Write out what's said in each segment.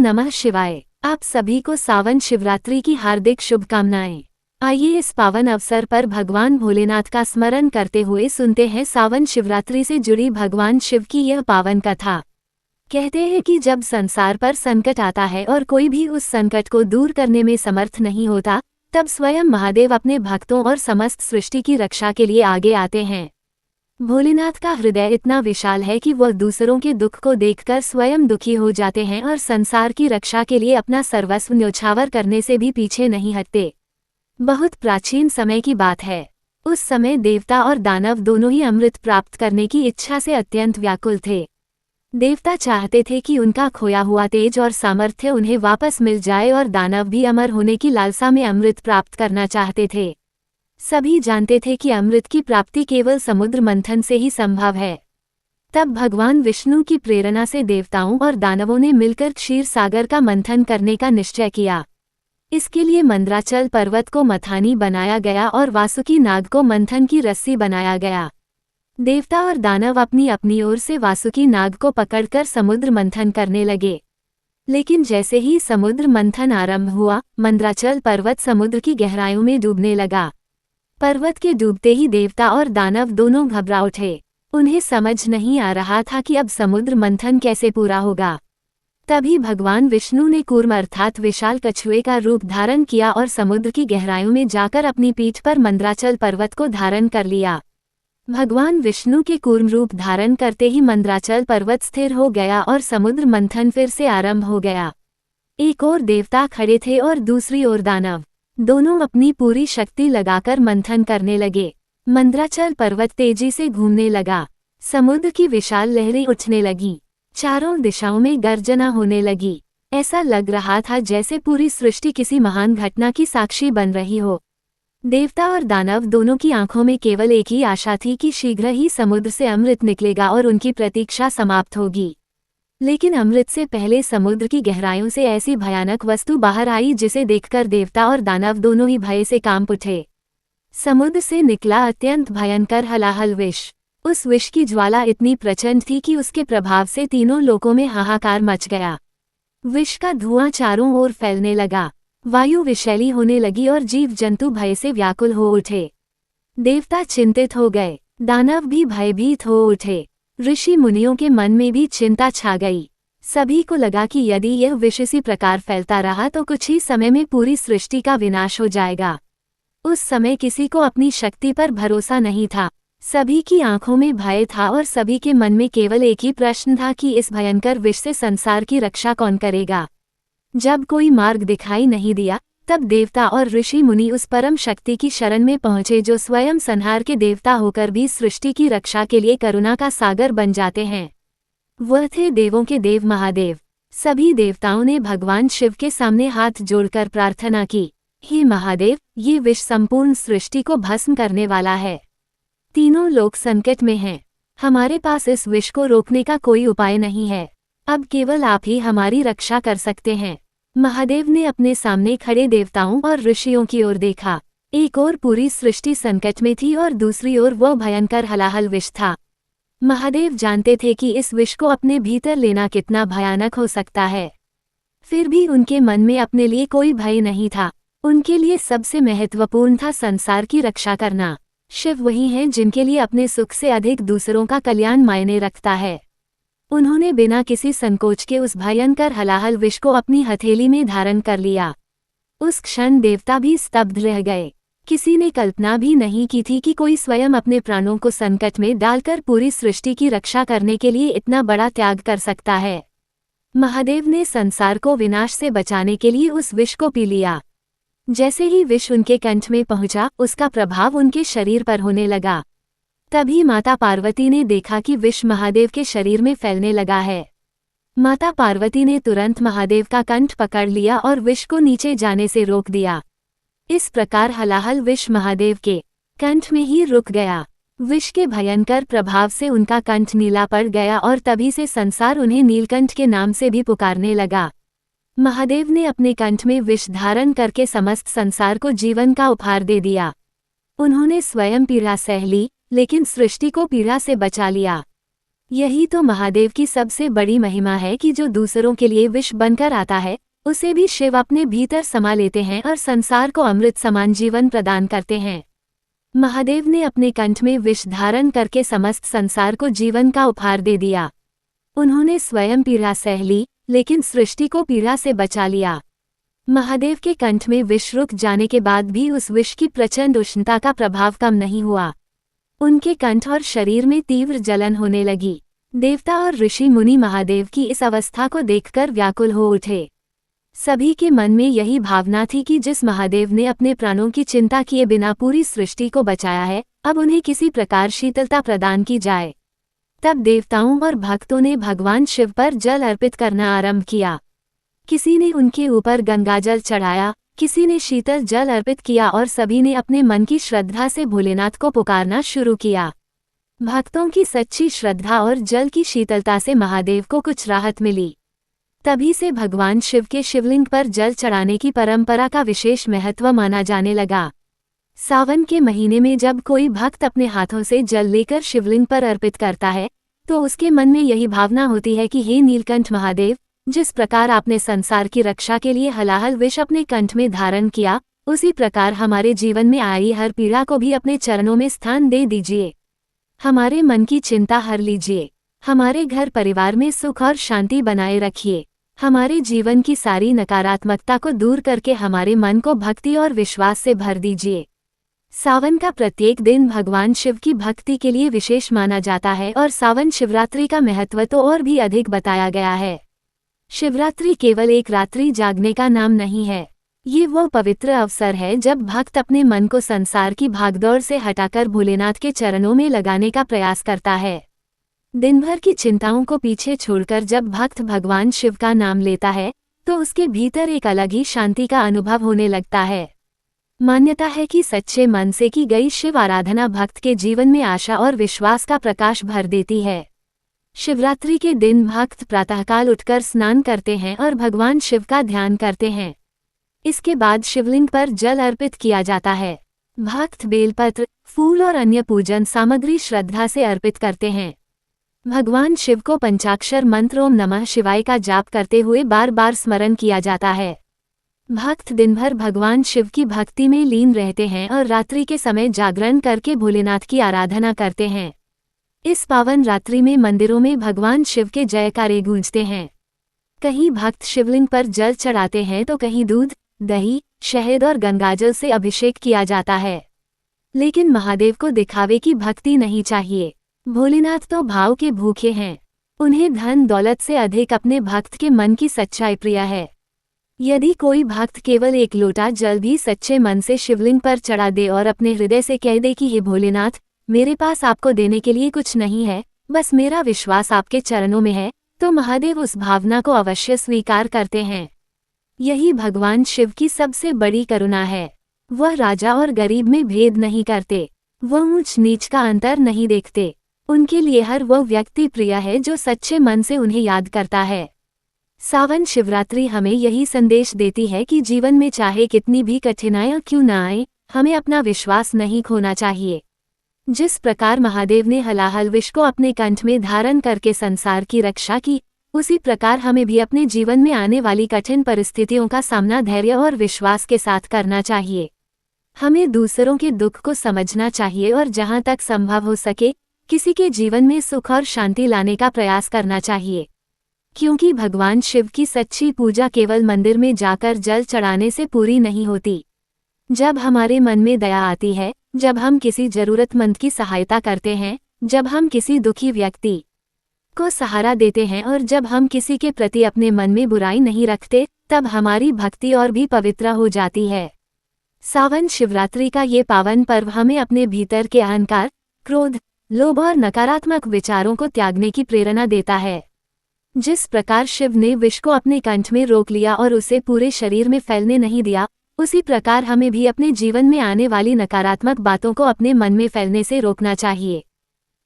नमः शिवाय। आप सभी को सावन शिवरात्रि की हार्दिक शुभकामनाएं। आइए इस पावन अवसर पर भगवान भोलेनाथ का स्मरण करते हुए सुनते हैं सावन शिवरात्रि से जुड़ी भगवान शिव की यह पावन कथा। कहते हैं कि जब संसार पर संकट आता है और कोई भी उस संकट को दूर करने में समर्थ नहीं होता, तब स्वयं महादेव अपने भक्तों और समस्त सृष्टि की रक्षा के लिए आगे आते हैं। भोलेनाथ का हृदय इतना विशाल है कि वह दूसरों के दुख को देखकर स्वयं दुखी हो जाते हैं और संसार की रक्षा के लिए अपना सर्वस्व न्योछावर करने से भी पीछे नहीं हटते। बहुत प्राचीन समय की बात है। उस समय देवता और दानव दोनों ही अमृत प्राप्त करने की इच्छा से अत्यंत व्याकुल थे। देवता चाहते थे कि उनका खोया हुआ तेज और सामर्थ्य उन्हें वापस मिल जाए और दानव भी अमर होने की लालसा में अमृत प्राप्त करना चाहते थे। सभी जानते थे कि अमृत की प्राप्ति केवल समुद्र मंथन से ही संभव है। तब भगवान विष्णु की प्रेरणा से देवताओं और दानवों ने मिलकर क्षीर सागर का मंथन करने का निश्चय किया। इसके लिए मंदराचल पर्वत को मथानी बनाया गया और वासुकी नाग को मंथन की रस्सी बनाया गया। देवता और दानव अपनी अपनी ओर से वासुकी नाग को पकड़कर समुद्र मंथन करने लगे। लेकिन जैसे ही समुद्र मंथन आरंभ हुआ, मंदराचल पर्वत समुद्र की गहराइयों में डूबने लगा। पर्वत के डूबते ही देवता और दानव दोनों घबरा उठे। उन्हें समझ नहीं आ रहा था कि अब समुद्र मंथन कैसे पूरा होगा। तभी भगवान विष्णु ने कूर्म अर्थात विशाल कछुए का रूप धारण किया और समुद्र की गहराइयों में जाकर अपनी पीठ पर मंदराचल पर्वत को धारण कर लिया। भगवान विष्णु के कूर्म रूप धारण करते ही मंदराचल पर्वत स्थिर हो गया और समुद्र मंथन फिर से आरंभ हो गया। एक ओर देवता खड़े थे और दूसरी ओर दानव। दोनों अपनी पूरी शक्ति लगाकर मंथन करने लगे। मंदराचल पर्वत तेजी से घूमने लगा। समुद्र की विशाल लहरें उठने लगीं। चारों दिशाओं में गर्जना होने लगी। ऐसा लग रहा था जैसे पूरी सृष्टि किसी महान घटना की साक्षी बन रही हो। देवता और दानव दोनों की आंखों में केवल एक ही आशा थी कि शीघ्र ही समुद्र से अमृत निकलेगा और उनकी प्रतीक्षा समाप्त होगी। लेकिन अमृत से पहले समुद्र की गहराइयों से ऐसी भयानक वस्तु बाहर आई जिसे देखकर देवता और दानव दोनों ही भय से कांप उठे। समुद्र से निकला अत्यंत भयंकर हलाहल विष। उस विष की ज्वाला इतनी प्रचंड थी कि उसके प्रभाव से तीनों लोकों में हाहाकार मच गया। विष का धुआं चारों ओर फैलने लगा। वायु विषैली होने लगी और जीव जंतु भय से व्याकुल हो उठे। देवता चिंतित हो गए, दानव भी भयभीत हो उठे। ऋषि मुनियों के मन में भी चिंता छा गई। सभी को लगा कि यदि यह विष इसी प्रकार फैलता रहा तो कुछ ही समय में पूरी सृष्टि का विनाश हो जाएगा। उस समय किसी को अपनी शक्ति पर भरोसा नहीं था। सभी की आंखों में भय था और सभी के मन में केवल एक ही प्रश्न था कि इस भयंकर विष से संसार की रक्षा कौन करेगा। जब कोई मार्ग दिखाई नहीं दिया, तब देवता और ऋषि मुनि उस परम शक्ति की शरण में पहुंचे जो स्वयं संहार के देवता होकर भी सृष्टि की रक्षा के लिए करुणा का सागर बन जाते हैं। वह थे देवों के देव महादेव। सभी देवताओं ने भगवान शिव के सामने हाथ जोड़कर प्रार्थना की, हे महादेव, ये विष संपूर्ण सृष्टि को भस्म करने वाला है। तीनों लोग संकट में हैं। हमारे पास इस विष को रोकने का कोई उपाय नहीं है। अब केवल आप ही हमारी रक्षा कर सकते हैं। महादेव ने अपने सामने खड़े देवताओं और ऋषियों की ओर देखा। एक ओर पूरी सृष्टि संकट में थी और दूसरी ओर वह भयंकर हलाहल विष था। महादेव जानते थे कि इस विष को अपने भीतर लेना कितना भयानक हो सकता है। फिर भी उनके मन में अपने लिए कोई भय नहीं था। उनके लिए सबसे महत्वपूर्ण था संसार की रक्षा करना। शिव वही हैं जिनके लिए अपने सुख से अधिक दूसरों का कल्याण मायने रखता है। उन्होंने बिना किसी संकोच के उस भयंकर हलाहल विष को अपनी हथेली में धारण कर लिया। उस क्षण देवता भी स्तब्ध रह गए। किसी ने कल्पना भी नहीं की थी कि कोई स्वयं अपने प्राणों को संकट में डालकर पूरी सृष्टि की रक्षा करने के लिए इतना बड़ा त्याग कर सकता है। महादेव ने संसार को विनाश से बचाने के लिए उस विष को पी लिया। जैसे ही विष उनके कंठ में पहुंचा, उसका प्रभाव उनके शरीर पर होने लगा। तभी माता पार्वती ने देखा कि विष महादेव के शरीर में फैलने लगा है। माता पार्वती ने तुरंत महादेव का कंठ पकड़ लिया और विष को नीचे जाने से रोक दिया। इस प्रकार हलाहल विष महादेव के कंठ में ही रुक गया। विष के भयंकर प्रभाव से उनका कंठ नीला पड़ गया और तभी से संसार उन्हें नीलकंठ के नाम से भी पुकारने लगा। महादेव ने अपने कंठ में विष धारण करके समस्त संसार को जीवन का उपहार दे दिया। उन्होंने स्वयं पीड़ा सह ली, लेकिन सृष्टि को पीड़ा से बचा लिया। यही तो महादेव की सबसे बड़ी महिमा है कि जो दूसरों के लिए विष बनकर आता है, उसे भी शिव अपने भीतर समा लेते हैं और संसार को अमृत समान जीवन प्रदान करते हैं। महादेव ने अपने कंठ में विष धारण करके समस्त संसार को जीवन का उपहार दे दिया। उन्होंने स्वयं पीड़ा सह ली, लेकिन सृष्टि को पीड़ा से बचा लिया। महादेव के कंठ में विष रुक जाने के बाद भी उस विष की प्रचंड उष्णता का प्रभाव कम नहीं हुआ। उनके कंठ और शरीर में तीव्र जलन होने लगी। देवता और ऋषि मुनि महादेव की इस अवस्था को देखकर व्याकुल हो उठे। सभी के मन में यही भावना थी कि जिस महादेव ने अपने प्राणों की चिंता किए बिना पूरी सृष्टि को बचाया है, अब उन्हें किसी प्रकार शीतलता प्रदान की जाए। तब देवताओं और भक्तों ने भगवान शिव पर जल अर्पित करना आरंभ किया। किसी ने उनके ऊपर गंगाजल चढ़ाया, किसी ने शीतल जल अर्पित किया और सभी ने अपने मन की श्रद्धा से भोलेनाथ को पुकारना शुरू किया। भक्तों की सच्ची श्रद्धा और जल की शीतलता से महादेव को कुछ राहत मिली। तभी से भगवान शिव के शिवलिंग पर जल चढ़ाने की परंपरा का विशेष महत्व माना जाने लगा। सावन के महीने में जब कोई भक्त अपने हाथों से जल लेकर शिवलिंग पर अर्पित करता है, तो उसके मन में यही भावना होती है कि हे नीलकंठ महादेव, जिस प्रकार आपने संसार की रक्षा के लिए हलाहल विष अपने कंठ में धारण किया, उसी प्रकार हमारे जीवन में आई हर पीड़ा को भी अपने चरणों में स्थान दे दीजिए। हमारे मन की चिंता हर लीजिए। हमारे घर परिवार में सुख और शांति बनाए रखिए। हमारे जीवन की सारी नकारात्मकता को दूर करके हमारे मन को भक्ति और विश्वास से भर दीजिए। सावन का प्रत्येक दिन भगवान शिव की भक्ति के लिए विशेष माना जाता है और सावन शिवरात्रि का महत्व तो और भी अधिक बताया गया है। शिवरात्रि केवल एक रात्रि जागने का नाम नहीं है। ये वो पवित्र अवसर है जब भक्त अपने मन को संसार की भागदौड़ से हटाकर भोलेनाथ के चरणों में लगाने का प्रयास करता है। दिन भर की चिंताओं को पीछे छोड़कर जब भक्त भगवान शिव का नाम लेता है, तो उसके भीतर एक अलग ही शांति का अनुभव होने लगता है। मान्यता है कि सच्चे मन से की गई शिव आराधना भक्त के जीवन में आशा और विश्वास का प्रकाश भर देती है। शिवरात्रि के दिन भक्त प्रातःकाल उठकर स्नान करते हैं और भगवान शिव का ध्यान करते हैं। इसके बाद शिवलिंग पर जल अर्पित किया जाता है। भक्त बेलपत्र, फूल और अन्य पूजन सामग्री श्रद्धा से अर्पित करते हैं। भगवान शिव को पंचाक्षर मंत्र ओम नमः शिवाय का जाप करते हुए बार बार स्मरण किया जाता है। भक्त दिन भर भगवान शिव की भक्ति में लीन रहते हैं और रात्रि के समय जागरण करके भोलेनाथ की आराधना करते हैं। इस पावन रात्रि में मंदिरों में भगवान शिव के जयकारे गूंजते हैं। कहीं भक्त शिवलिंग पर जल चढ़ाते हैं तो कहीं दूध, दही, शहद और गंगाजल से अभिषेक किया जाता है। लेकिन महादेव को दिखावे की भक्ति नहीं चाहिए। भोलेनाथ तो भाव के भूखे हैं। उन्हें धन दौलत से अधिक अपने भक्त के मन की सच्चाई प्रिय है। यदि कोई भक्त केवल एक लोटा जल भी सच्चे मन से शिवलिंग पर चढ़ा दे और अपने हृदय से कह दे कि हे भोलेनाथ, मेरे पास आपको देने के लिए कुछ नहीं है, बस मेरा विश्वास आपके चरणों में है, तो महादेव उस भावना को अवश्य स्वीकार करते हैं। यही भगवान शिव की सबसे बड़ी करुणा है। वह राजा और गरीब में भेद नहीं करते। वह ऊंच नीच का अंतर नहीं देखते। उनके लिए हर वह व्यक्ति प्रिय है जो सच्चे मन से उन्हें याद करता है। सावन शिवरात्रि हमें यही संदेश देती है कि जीवन में चाहे कितनी भी कठिनाइयां क्यों न आए, हमें अपना विश्वास नहीं खोना चाहिए। जिस प्रकार महादेव ने हलाहल विष को अपने कंठ में धारण करके संसार की रक्षा की, उसी प्रकार हमें भी अपने जीवन में आने वाली कठिन परिस्थितियों का सामना धैर्य और विश्वास के साथ करना चाहिए। हमें दूसरों के दुख को समझना चाहिए और जहां तक संभव हो सके किसी के जीवन में सुख और शांति लाने का प्रयास करना चाहिए। क्योंकि भगवान शिव की सच्ची पूजा केवल मंदिर में जाकर जल चढ़ाने से पूरी नहीं होती। जब हमारे मन में दया आती है, जब हम किसी जरूरतमंद की सहायता करते हैं, जब हम किसी दुखी व्यक्ति को सहारा देते हैं और जब हम किसी के प्रति अपने मन में बुराई नहीं रखते, तब हमारी भक्ति और भी पवित्र हो जाती है। सावन शिवरात्रि का ये पावन पर्व हमें अपने भीतर के अहंकार, क्रोध, लोभ और नकारात्मक विचारों को त्यागने की प्रेरणा देता है। जिस प्रकार शिव ने विष को अपने कंठ में रोक लिया और उसे पूरे शरीर में फैलने नहीं दिया, उसी प्रकार हमें भी अपने जीवन में आने वाली नकारात्मक बातों को अपने मन में फैलने से रोकना चाहिए।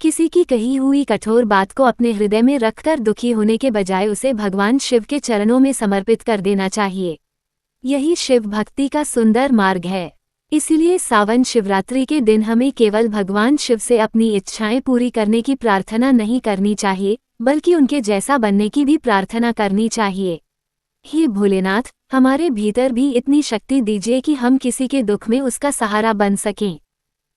किसी की कही हुई कठोर बात को अपने हृदय में रखकर दुखी होने के बजाय उसे भगवान शिव के चरणों में समर्पित कर देना चाहिए। यही शिव भक्ति का सुंदर मार्ग है। इसीलिए सावन शिवरात्रि के दिन हमें केवल भगवान शिव से अपनी इच्छाएं पूरी करने की प्रार्थना नहीं करनी चाहिए, बल्कि उनके जैसा बनने की भी प्रार्थना करनी चाहिए। हे भोलेनाथ, हमारे भीतर भी इतनी शक्ति दीजिए कि हम किसी के दुख में उसका सहारा बन सकें।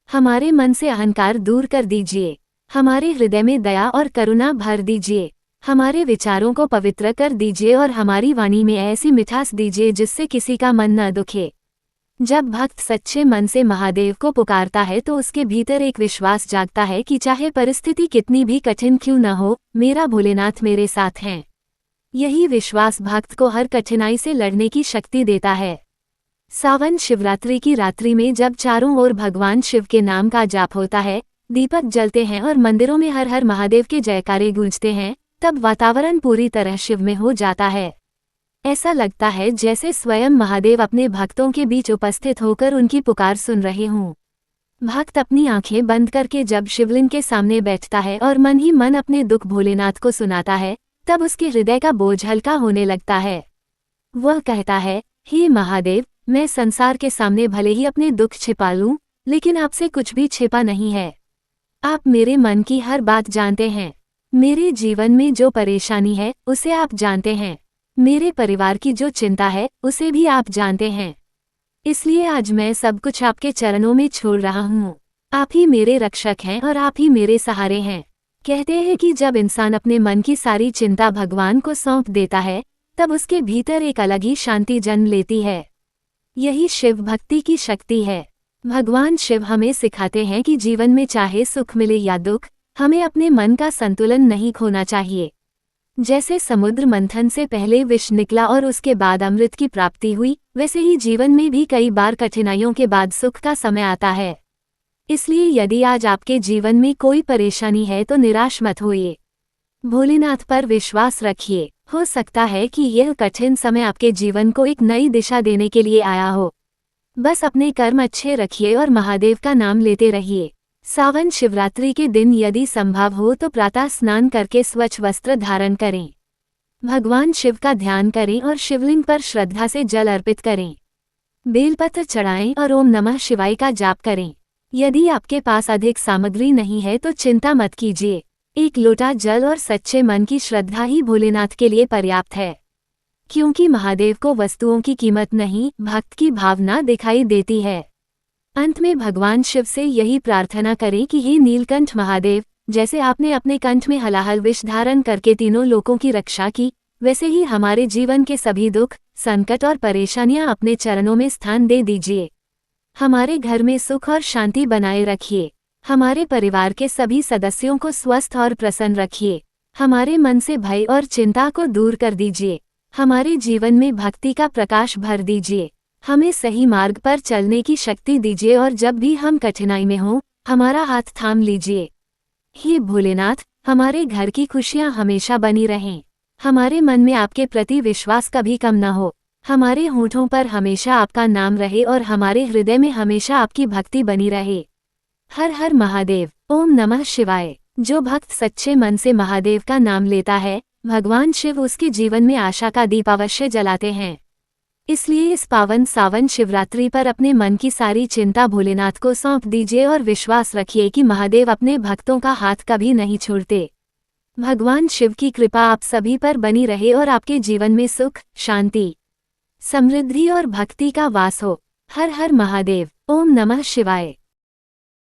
हमारे मन से अहंकार दूर कर दीजिए। हमारे हृदय में दया और करुणा भर दीजिए। हमारे विचारों को पवित्र कर दीजिए और हमारी वाणी में ऐसी मिठास दीजिए जिससे किसी का मन न दुखे। जब भक्त सच्चे मन से महादेव को पुकारता है तो उसके भीतर एक विश्वास जागता है कि चाहे परिस्थिति कितनी भी कठिन क्यों न हो, मेरा भोलेनाथ मेरे साथ हैं। यही विश्वास भक्त को हर कठिनाई से लड़ने की शक्ति देता है। सावन शिवरात्रि की रात्रि में जब चारों ओर भगवान शिव के नाम का जाप होता है, दीपक जलते हैं और मंदिरों में हर हर महादेव के जयकारे गूंजते हैं, तब वातावरण पूरी तरह शिवमय हो जाता है। ऐसा लगता है जैसे स्वयं महादेव अपने भक्तों के बीच उपस्थित होकर उनकी पुकार सुन रहे हों। भक्त अपनी आंखें बंद करके जब शिवलिंग के सामने बैठता है और मन ही मन अपने दुख भोलेनाथ को सुनाता है, तब उसके हृदय का बोझ हल्का होने लगता है। वह कहता है, हे महादेव, मैं संसार के सामने भले ही अपने दुख छिपा लूं, लेकिन आपसे कुछ भी छिपा नहीं है। आप मेरे मन की हर बात जानते हैं। मेरे जीवन में जो परेशानी है उसे आप जानते हैं। मेरे परिवार की जो चिंता है उसे भी आप जानते हैं। इसलिए आज मैं सब कुछ आपके चरणों में छोड़ रहा हूँ। आप ही मेरे रक्षक हैं और आप ही मेरे सहारे हैं। कहते हैं कि जब इंसान अपने मन की सारी चिंता भगवान को सौंप देता है, तब उसके भीतर एक अलग ही शांति जन्म लेती है। यही शिव भक्ति की शक्ति है। भगवान शिव हमें सिखाते हैं कि जीवन में चाहे सुख मिले या दुख, हमें अपने मन का संतुलन नहीं खोना चाहिए। जैसे समुद्र मंथन से पहले विष निकला और उसके बाद अमृत की प्राप्ति हुई, वैसे ही जीवन में भी कई बार कठिनाइयों के बाद सुख का समय आता है। इसलिए यदि आज आपके जीवन में कोई परेशानी है तो निराश मत होइए। भोलेनाथ पर विश्वास रखिए। हो सकता है कि यह कठिन समय आपके जीवन को एक नई दिशा देने के लिए आया हो। बस अपने कर्म अच्छे रखिए और महादेव का नाम लेते रहिए। सावन शिवरात्रि के दिन यदि संभव हो तो प्रातः स्नान करके स्वच्छ वस्त्र धारण करें। भगवान शिव का ध्यान करें और शिवलिंग पर श्रद्धा से जल अर्पित करें। बेलपत्र चढ़ाएं और ओम नमः शिवाय का जाप करें। यदि आपके पास अधिक सामग्री नहीं है तो चिंता मत कीजिए। एक लोटा जल और सच्चे मन की श्रद्धा ही भोलेनाथ के लिए पर्याप्त है। क्योंकि महादेव को वस्तुओं की कीमत नहीं, भक्त की भावना दिखाई देती है। अंत में भगवान शिव से यही प्रार्थना करें कि हे नीलकंठ महादेव, जैसे आपने अपने कंठ में हलाहल विष धारण करके तीनों लोकों की रक्षा की, वैसे ही हमारे जीवन के सभी दुख, संकट और परेशानियां अपने चरणों में स्थान दे दीजिए। हमारे घर में सुख और शांति बनाए रखिए। हमारे परिवार के सभी सदस्यों को स्वस्थ और प्रसन्न रखिए। हमारे मन से भय और चिंता को दूर कर दीजिए। हमारे जीवन में भक्ति का प्रकाश भर दीजिए। हमें सही मार्ग पर चलने की शक्ति दीजिए और जब भी हम कठिनाई में हों, हमारा हाथ थाम लीजिए। हे भोलेनाथ, हमारे घर की खुशियां हमेशा बनी रहें। हमारे मन में आपके प्रति विश्वास कभी कम न हो। हमारे होठों पर हमेशा आपका नाम रहे और हमारे हृदय में हमेशा आपकी भक्ति बनी रहे। हर हर महादेव। ओम नमः शिवाय। जो भक्त सच्चे मन से महादेव का नाम लेता है, भगवान शिव उसके जीवन में आशा का दीप अवश्य जलाते हैं। इसलिए इस पावन सावन शिवरात्रि पर अपने मन की सारी चिंता भोलेनाथ को सौंप दीजिए और विश्वास रखिए कि महादेव अपने भक्तों का हाथ कभी नहीं छोड़ते। भगवान शिव की कृपा आप सभी पर बनी रहे और आपके जीवन में सुख, शांति, समृद्धि और भक्ति का वास हो। हर हर महादेव। ओम नमः शिवाय।